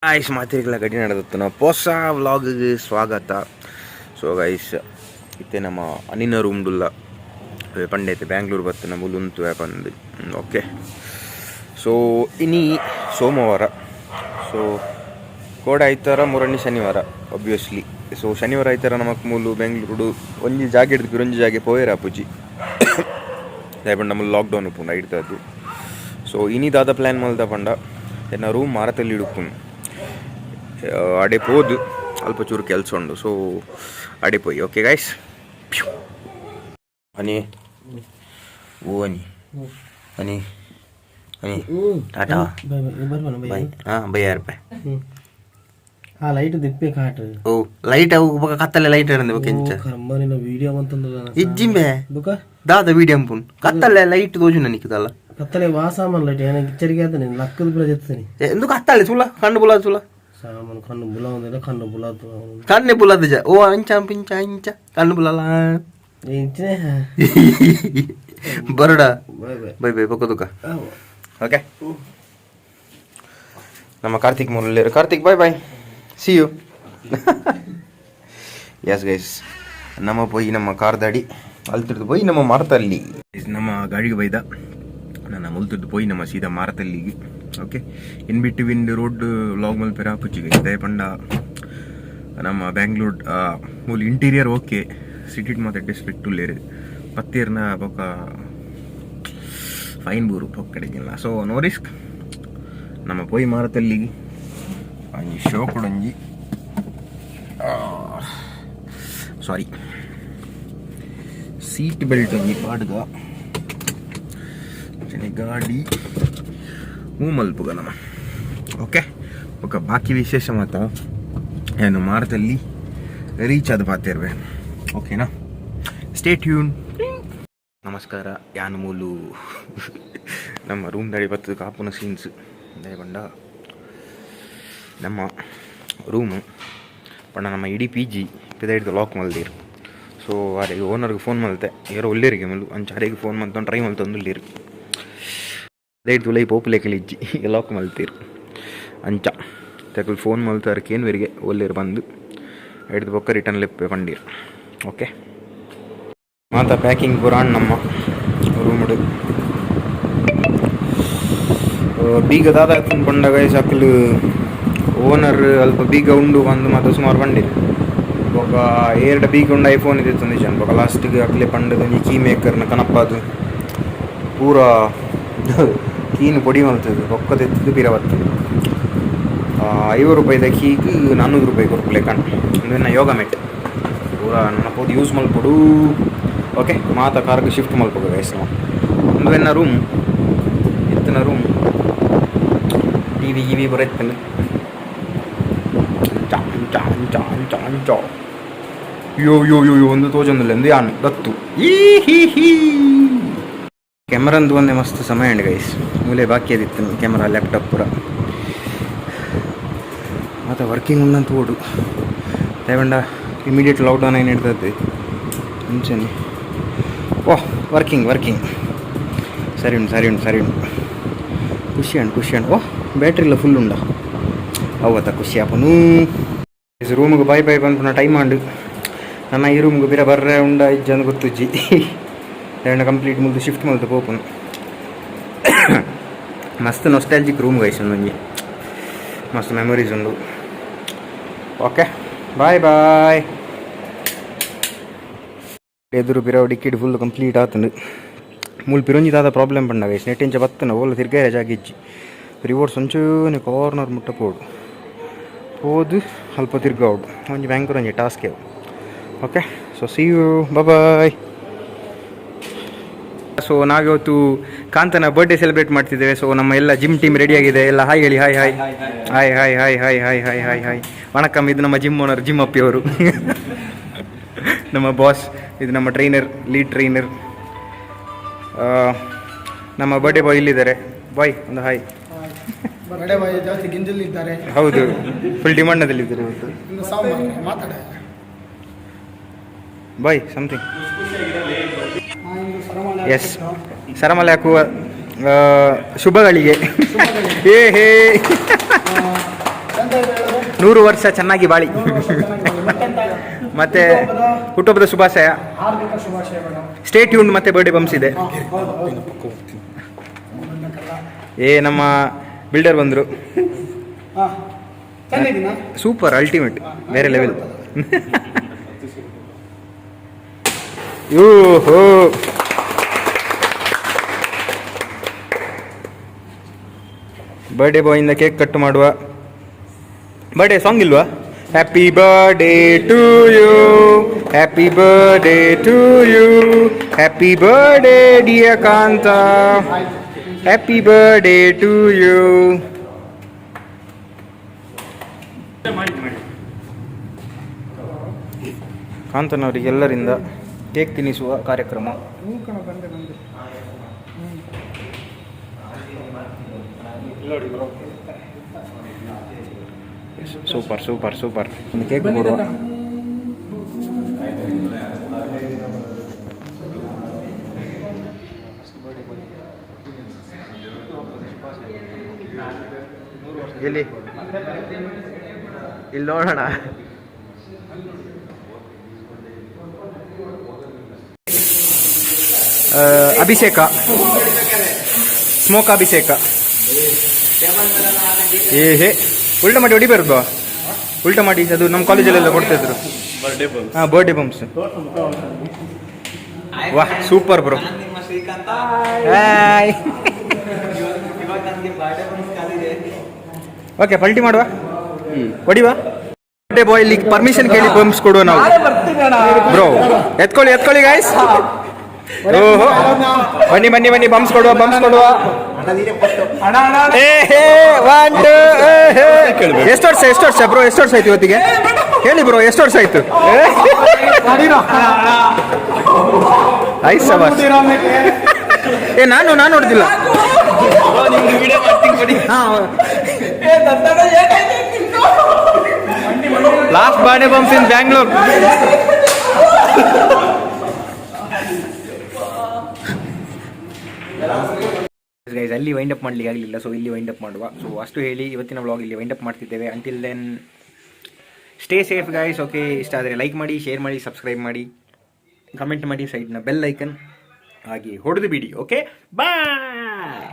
Guys ಮಾತಿರಿಗಳ ಗಡಿ ನಡೆದತ್ತು ನಾವು ಹೊಸ ವ್ಲಾಗ್ಗೆ ಸ್ವಾಗತ. ಸೊ ಗೈಸ್ ಇತ್ತೆ ನಮ್ಮ ಅನಿನ ರೂಮ್ಡುಲ್ಲ ಪಂಡೈತೆ ಬ್ಯಾಂಗ್ಳೂರು ಬತ್ತು ನಮ್ಮ ಉಂತು ಪಂದು ಓಕೆ. ಸೊ ಇನಿ ಸೋಮವಾರ, ಸೊ ಕೋಡ ಐತಾರ ಮೂರನೇ ಶನಿವಾರ ಒಬ್ವಿಯಸ್ಲಿ. ಸೊ ಶನಿವಾರ ಐತಾರ ನಮಕ್ ಮೂಲು ಬೆಂಗ್ಳೂರು ಒಂಜಿ ಜಾಗ ಹಿಡಿದು ಒಂಜಿ ಜಾಗೆ ಪೋಯರ ಪೂಜಿ ದಯಪಂಡ ನಮ್ಮ ಲಾಕ್ಡೌನ್ ಉಪ್ಪುಂಡು ಇಡ್ತದ್ದು. ಸೊ ಇನಿ ದಾದ ಪ್ಲ್ಯಾನ್ ಮಲ್ದ ಪಂಡ ಎನ್ನ ರೂಮ್ ಮಾರತಲ್ಲಿ ಇಡುಪ್ಪುನು ಅಡೆ ಪೋದು ಅಲ್ಪ ಚೂರು ಕೆಲಸ ಉಂಡು. ಸೊ ಅಡೆ ಪೋಯಿ ಓಕೆ ಗೈಸ್. ಅನಿ ಓ ಅನಿ ಅನಿ ಅನಿ ಟಾಟಾ ಬೈ. ಹಾಂ ಬೈ ರೂಪಾಯಿ ಆ ಲೈಟ್ ದಿಪ್ಪೆ ಕಾಟ ಓ ಲೈಟ್ ಅವು ಕತ್ತಲೆ ಲೈಟ್ ಇರಂದೆ ಕೆಂಚ ಕರ್ಮನಿನ ವಿಡಿಯೋ ಅಂತಂದಲ್ಲ ಇಜ್ಜಿಂಬೆ ದಾದ ವಿಡಿಯೋ ಅಂಪುನ್ ಕತ್ತಲೆ ಲೈಟ್ ತೋಜು ನನಕಿದಲ್ಲ ಕತ್ತಲೆ ವಾಸಾಮನ್ ಲೈಟ್ ಏನ ಗಿಚ್ಚರಿಗೆ ಆತ ನೀನು ನಕ್ಕದ ಬಿಡ ಜೆತ್ತನಿ ಎಂದು ಕತ್ತಲೆ ಸುಲ ಕಣ್ಣು ಬುಲಾದ ಸುಲ ಸಾಮನ್ ಕಣ್ಣು ಬುಲಾವಂದಿಲ್ಲ ಕಣ್ಣು ಬುಲಾದ ಕಣ್ಣೆ ಬುಲಾದ ಜ ಓ ಅಂಚ ಪಿಂಚ ಇಂಚ ಕಣ್ಣು ಬುಲಾಲ ಇಂಚನೆ ಬರಡ ಬೈ ಬೈ ಬಕ್ಕದುಕ ಓಕೆ. ನಮ್ಮ Karthik Murali Karthik bye bye see you. Yes guys ನಮ್ಮ ಪೋಯಿ ನಮ್ಮ ಕಾರ್ದಾಡಿ ಅಲ್ತಿಡ್ದು ಪೋಯಿ ನಮ್ಮ ಮಾರತಲ್ಲಿ ನಮ್ಮ ಗಾಡಿಗೆ ಬೈದ ನನ್ನ ಮುಲ್ತಿದ್ದು ಪೋಯಿ ನಮ್ಮ ಸೀದಾ ಮಾರತಲ್ಲಿಗೆ ಓಕೆ. ಇನ್ ಬಿಟ್ವೀನ್ ರೋಡ್ ಲಾಗ್ ಮಲ್ ಪೆರ ಪುಚ್ಚಿಗೆ ದಯಪಂಡ ನಮ್ಮ ಬ್ಯಾಂಗ್ಳೂರ್ ಮೂಲ ಇಂಟೀರಿಯರ್ ಓಕೆ ಸಿಟಿ ಮಾತ್ರ ಡಿಸ್ಟ್ರಿಕ್ಟ್ ಉಳ್ಳೇರು ಪತ್ತೇರ್ನ ಬೊಕ್ಕ ಫೈನ್ ಬೂರು ಪೊಕ್ಕಡೆಗಿಲ್ಲ. ಸೊ ನೋ ರಿಸ್ಕ್ ನಮ್ಮ ಪೋಯಿ ಮಾರತಲ್ಲಿಗೆ ಒಂಜಿ ಶೋ ಕೊಡೊಂಜಿ ಸಾರಿ ಸೀಟ್ ಬೆಲ್ಟ್ ಒಂಜಿ ಪಾಡ್ಗ ಗಾಡಿ ಹೂ ಮಲ್ಪುಗ ನಮ್ಮ ಓಕೆ. ಒಕ್ಕ ಬಾಕಿ ವಿಶೇಷ ಮಾತ ಏನು ಮಾರತಲ್ಲಿ ರೀಚ್ ಆದ ಪಾತಿರ್ವೆ ಓಕೆನಾ. Stay tune. ನಮಸ್ಕಾರ. ಯಾನು ಮೂಲು ನಮ್ಮ ರೂಮ್ ದಾಡಿ ಬರ್ತದ ಕಾಪುನ ಸೀನ್ಸ್ ದಯಬಂಡ ನಮ್ಮ ರೂಮು ಪಂಡ ನಮ್ಮ ಇಡೀ ಪಿ ಜಿ ಪಿದಾಯ್ದು ಲಾಕ್ ಮಲ್ದಿರು. ಸೊ ಅರೆಗೆ ಓನರ್ಗೆ ಫೋನ್ ಮಲ್ತೆ ಯಾರೋ ಒಳ್ಳೆರಿಗೆ ಮಲ್ಲು ಅಂಚ ಅರೆಗೆ ಫೋನ್ ಮಲ್ತೊಂಡು ಟ್ರೈ ಮಲ್ತೊಂದು ಇಲ್ಲಿರು ದೈಡ್ದು ಲೈ ಪೋಪುಲೇಕಲ್ಲಿ ಇಜ್ಜಿ ಲಾಕ್ ಮಲ್ತೀರು ಅಂಚ ತೆಕಲ್ ಫೋನ್ ಮಲ್ತಾರಕ್ಕೆ ಏನುವರೆಗೆ ಒಳ್ಳೆರು ಬಂದು ಹಿಡ್ದು ಬೊಕ್ಕ ರಿಟರ್ನ್ ಲೆಪ್ಪೆ ಪಂಡೀರು ಓಕೆ. ಮಾತ ಪ್ಯಾಕಿಂಗ್ ಪುರಾಣ ನಮ್ಮ ರೂಮ್ಡು ಬೀಗ ದಾದ ಪಂಡ ಗೈಸ್ ಅಕ್ಕಲು ಓನರ್ ಅಲ್ಪ ಬೀಗ ಉಂಡು ಬಂದು ಮತ್ತು ಸುಮಾರು ಬಂದಿರು ఒక ಎರಡು ಬೀಗ ಉಂಡು ಐಫೋನ್ ಇದೆ ತಂದಿದ್ದಾನೆ ಬೊಕ ಲಾಸ್ಟಿಗೆ ಅಕ್ಲೆ ಪಂಡದ ಕೀ ಮೇಕರ್ನ ಕನಪ್ಪದು ಪೂರ ಕೀನು ಪೊಡಿ ಮಲ್ತದ್ದು ಬೊಕ್ಕ ತೆತ್ತು ಪಿರ ಬರ್ತದೆ. 50 ರೂಪಾಯಿದ ಕೀಗೆ 400 ರೂಪಾಯಿ ಕೊಡ್ಪಲೆ ಕಣ್ ಅಂದ್ರೆ ಯೋಗ ಮೆಟ್ ಪೂರ ನನ್ನ ಪೋದು ಯೂಸ್ ಮಲ್ಪಡು ಓಕೆ. ಮಾತ ಕಾರ್ಗೆ ಶಿಫ್ಟ್ ಮಲ್ಪೋಗ ಗೈಸ್ ನಾವು ಒಂದು ರೂಮ್ ಎತ್ತಿನ ರೂಮ್ ಟಿವಿ ಗಿವಿ ಬರತ್ತಲ್ಲ ಯೋ ಯೋ ಯೋ ಯೋ ಒಂದು ತೋಜೊಂದಿಲ್ಲ ಎಂದು ಯಾನು ದತ್ತು ಈ ಹಿ ಹಿ ಕ್ಯಾಮ್ರಂದು ಒಂದೇ ಮಸ್ತ್ ಸಮಯ ಉಂಡು ಗೈಸ್ ಮೂಲೆ ಬಾಕಿ ಅದಿತ್ತು ಕ್ಯಾಮ್ರಾ ಲ್ಯಾಪ್ಟಾಪ್ ಪೂರ ಮತ್ತು ವರ್ಕಿಂಗ್ ಉಂಡಂತ ಓಡು ದಯವಂಡ ಇಮಿಡಿಯೇಟ್ ಲಾಕ್ಡೌನ್ ಏನು ಇಡ್ತದೆ ಮುಂಚೆನೆ ಓಹ್ ವರ್ಕಿಂಗ್ ಸರಿ ಉಂಟು ಖುಷಿ ಉಂಟು ಓಹ್ ಬ್ಯಾಟ್ರಿ ಇಲ್ಲ ಫುಲ್ ಉಂಡ ಅವತ್ತ ಖುಷಿ ಅಪ್ಪನು ರೂಮಿಗೆ ಬಾಯ್ ಬಂದು ಟೈಮ್ ಆಂಡು ನನ್ನ ಈ ರೂಮ್ಗೆ ಬೇರೆ ಬರ್ರೆ ಉಂಡ ಇಜ್ಜಂದು ಗೊತ್ತುಜ್ಜಿ ಎರಡು ಕಂಪ್ಲೀಟ್ ಮುಲ್ದು ಶಿಫ್ಟ್ ಮಲ್ತು ಪೋಪುನು ಮಸ್ತ್ ನೊಸ್ಟಾಲ್ಜಿಕ್ ರೂಮ್ ಗೈಸ್ ಒಂದೊಂಜಿ ಮಸ್ತ್ ಮೆಮೊರೀಸ್ ಉಂಡು ಓಕೆ. ಬಾಯ್ ಎದುರು ಪಿರವು ಡಿಕ್ಕಿಡ್ ಫುಲ್ ಕಂಪ್ಲೀಟ್ ಆತಂಡು ಮೂಲ ಪಿರೊಂಜಿ ದಾದ ಪ್ರಾಬ್ಲಮ್ ಪಂಡ ಗೈಸ್ ನೆಟ್ ಇಂಚ ಬತ್ತನ ಓಲ್ಲ ತಿರ್ಗಾಯ ಜಾಗಿಜ್ಜಿ ರಿವೋರ್ಡ್ಸ್ ಒಂಚೂನೆ ಕಾರ್ನರ್ ಮುಟ್ಟ ಹೋದು ಅಲ್ಪ ತಿರ್ಗಾವ್ಡು ಒಂಜಿ ಬ್ಯಾಂಕರ್ ಒಂಜಿ ಟಾಸ್ಕ್ ಅವು okay. So see you bye. So ನಾವಿವತ್ತು ಕಾಂತನ ಬರ್ಡೇ ಸೆಲೆಬ್ರೇಟ್ ಮಾಡ್ತಿದ್ದೇವೆ. ಸೊ ನಮ್ಮ ಎಲ್ಲ ಜಿಮ್ ಟೀಮ್ ರೆಡಿಯಾಗಿದೆ. ಎಲ್ಲ ಹಾಯ್ ಹೇಳಿ hi hi hi hi hi hi hi hi hi hi ವಣಕಮ್. ಇದು ನಮ್ಮ ಜಿಮ್ ಓನರ್ ಜಿಮ್ ಅಪ್ಪಿ ಅವರು ನಮ್ಮ ಬಾಸ್. ಇದು ನಮ್ಮ ಟ್ರೈನರ್ ಲೀಡ್ ಟ್ರೈನರ್. ನಮ್ಮ ಬರ್ಡೇ ಬಾಯ್ ಇಲ್ಲಿದ್ದಾರೆ. ಬಾಯ್ ಒಂದು ಹಾಯ್. ಜಾಸ್ತಿ ಗಿಂಜಲ್ಲಿದ್ದಾರೆ. ಹೌದು ಫುಲ್ ಡಿಮಾಂಡಲ್ಲಿದ್ದಾರೆ ಇವತ್ತು. ಬಾಯ್ ಸಮಥಿಂಗ್ ಎಸ್ ಸರಮಲೆ ಹಾಕುವ ಶುಭಗಳಿಗೆ ಹೇ 100 ವರ್ಷ ಚೆನ್ನಾಗಿ ಬಾಳಿ. ಮತ್ತೆ ಹುಟ್ಟುಹಬ್ಬದ ಶುಭಾಶಯ. Stay tune. ಮತ್ತೆ ಬರ್ಡೇ ಬಂಪ್ಸ್ ಇದೆ. ನಮ್ಮ ಬಿಲ್ಡರ್ ಬಂದರು. ಸೂಪರ್, ಅಲ್ಟಿಮೇಟ್, ಬೇರೆ ಲೆವೆಲ್. ಹೋ ಬರ್ಡೇ ಬಾಯಿಂದ ಕೇಕ್ ಕಟ್ ಮಾಡುವ. ಬರ್ಡೇ ಸಾಂಗ್ ಇಲ್ವಾ? Happy birthday to you, happy birthday to you, happy birthday dear Kantha, happy birthday to you. ಕಾಂತನವರಿಗೆಲ್ಲರಿಂದ ಕೇಕ್ ತಿನ್ನಿಸುವ ಕಾರ್ಯಕ್ರಮ. Super super super. ಒಂದು ಕೇಕ್ ಕೊಡುವ. ಎಲ್ಲಿ ಇಲ್ಲಿ ನೋಡೋಣ. ಅಭಿಷೇಕ, ಸ್ಮೋಕ್ ಅಭಿಷೇಕ. ಹೇ ಉಲ್ಟಾ ಮಾಡಿ ಹೊಡಿಬಾರ್ದು. ಉಲ್ಟಾ ಮಾಡಿ, ಅದು ನಮ್ಮ ಕಾಲೇಜಲ್ಲೆಲ್ಲ ಕೊಡ್ತಿದ್ರು. ಹಾಂ, ಬರ್ಡೇ ಬಂಪ್ಸ್. ವಾಹ್, ಸೂಪರ್ ಬ್ರೋ. ಹಾಯ್. ಓಕೆ, ಪಲ್ಟಿ ಮಾಡುವ, ಹೊಡಿವಾ. ಬರ್ಡೇ ಬಾಯ್ ಇಲ್ಲಿ ಪರ್ಮಿಷನ್ ಕೇಳಿ ಬಂಪ್ಸ್ ಕೊಡುವ ನಾವು. ಬ್ರೋ ಎತ್ಕೊಳ್ಳಿ ಎತ್ಕೊಳ್ಳಿ ಗಾಯ್ಸ್. ಓಹೋ, ಬನ್ನಿ ಬನ್ನಿ ಬನ್ನಿ, ಬಂಪ್ಸ್ ಕೊಡುವ ಬಂಪ್ಸ್ ಕೊಡುವ. ಎಷ್ಟು ವರ್ಷ ಬ್ರೋ? ಎಷ್ಟು ವರ್ಷ ಆಯ್ತು ಇವತ್ತಿಗೆ? ಹೇಳಿ ಬ್ರೋ, ಎಷ್ಟು ವರ್ಷ ಆಯ್ತು? ಆಯ್ತು ಸಬಾಸ್. ನಾನು ನೋಡ್ತಿಲ್ಲ. ಲಾಸ್ಟ್ ಬರ್ಡೇ ಬಂಪ್ಸ್ ಇನ್ ಬ್ಯಾಂಗ್ಳೂರ್. ಗೈಸ್, ಅಲ್ಲಿ ವೈಂಡ್ ಅಪ್ ಮಾಡ್ಲಿಕ್ಕೆ ಆಗಲಿಲ್ಲ, ಸೊ ಇಲ್ಲಿ ವೈಂಡ್ ಅಪ್ ಮಾಡುವ. ಸೊ ಅಷ್ಟು ಹೇಳಿ ಇವತ್ತಿನ ವ್ಲಾಗ್ ಇಲ್ಲಿ ವೈಂಡ್ ಅಪ್ ಮಾಡ್ತಿದ್ದೇವೆ. Until then stay safe guys. Okay, ಇಷ್ಟ ಆದರೆ ಲೈಕ್ ಮಾಡಿ, ಶೇರ್ ಮಾಡಿ, ಸಬ್ಸ್ಕ್ರೈಬ್ ಮಾಡಿ, ಕಮೆಂಟ್ ಮಾಡಿ, ಸೈಡ್ನ ಬೆಲ್ ಐಕನ್ ಹಾಗೆ ಹೊಡೆದು ಬಿಡಿ. ಓಕೆ, ಬಾಯ್.